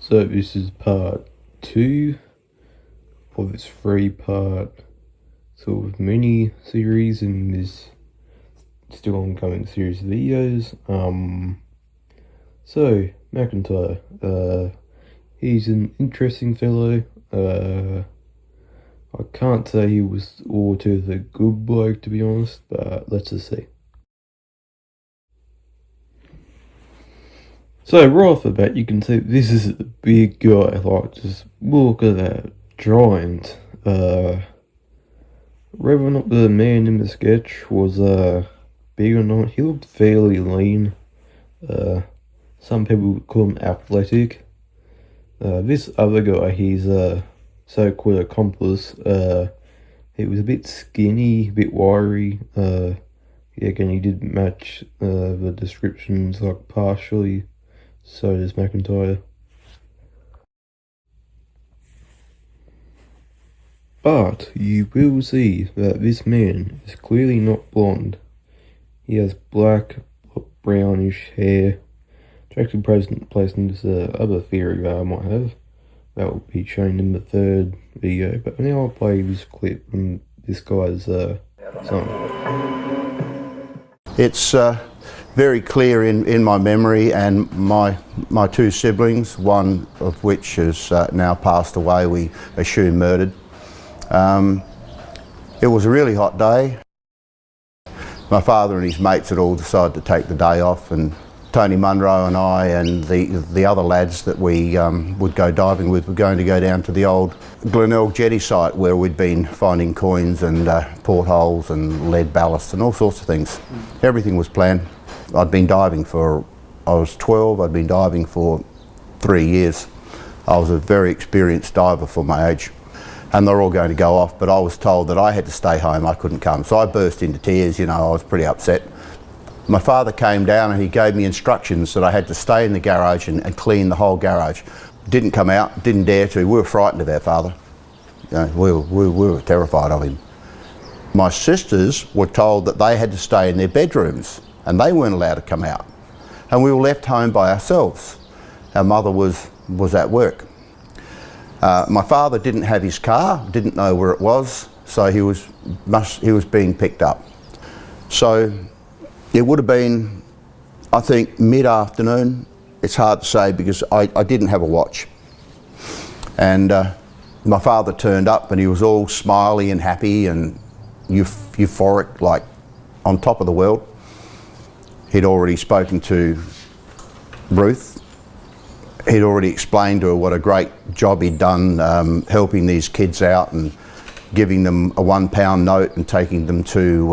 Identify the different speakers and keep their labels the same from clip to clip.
Speaker 1: So this is part 2 of this 3-part sort of mini series in this still ongoing series of videos. So McIntyre, he's an interesting fellow. I can't say he was all to the good bloke, to be honest, but let's just see. So right off the bat, you can see this is a big guy. Like, just look at that giant. Whether or not the man in the sketch was big or not, he looked fairly lean. Some people would call him athletic. This other guy, he's so-called accomplice. He was a bit skinny, a bit wiry. Yeah, again, he did match the descriptions, like, partially. So does McIntyre. But you will see that this man is clearly not blonde. He has black, brownish hair. To actually place in this other theory that I might have, that will be shown in the third video. But now I'll play this clip from this guy's son.
Speaker 2: It's very clear in my memory, and my two siblings, one of which has now passed away, we assume murdered. It was a really hot day. My father and his mates had all decided to take the day off, and Tony Munro and I and the other lads that we would go diving with were going to go down to the old Glenelg jetty site where we'd been finding coins and portholes and lead ballast and all sorts of things. Everything was planned. I'd been diving I was 12, I'd been diving for 3 years. I was a very experienced diver for my age. And they're all going to go off, but I was told that I had to stay home, I couldn't come. So I burst into tears, you know, I was pretty upset. My father came down and he gave me instructions that I had to stay in the garage and clean the whole garage. Didn't come out, didn't dare to. We were frightened of our father. You know, we were terrified of him. My sisters were told that they had to stay in their bedrooms and they weren't allowed to come out. And we were left home by ourselves. Our mother was at work. My father didn't have his car, didn't know where it was, so he was being picked up. So it would have been, I think, mid-afternoon. It's hard to say because I didn't have a watch. And my father turned up and he was all smiley and happy and euphoric, like on top of the world. He'd already spoken to Ruth. He'd already explained to her what a great job he'd done helping these kids out and giving them a £1 note and taking them to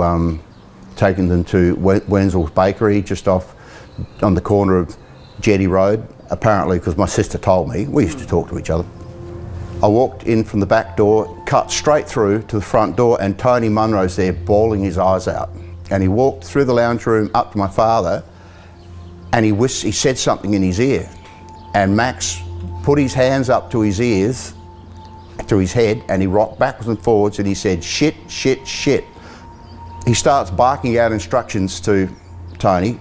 Speaker 2: Wenzel's Bakery just off on the corner of Jetty Road, apparently because my sister told me. We used to talk to each other. I walked in from the back door, cut straight through to the front door, and Tony Munro's there bawling his eyes out. And he walked through the lounge room up to my father and he said something in his ear. And Max put his hands up to his ears, to his head, and he rocked backwards and forwards and he said, "Shit, shit, shit." He starts barking out instructions to Tony.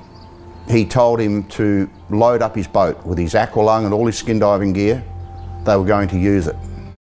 Speaker 2: He told him to load up his boat with his aqualung and all his skin diving gear. They were going to use it.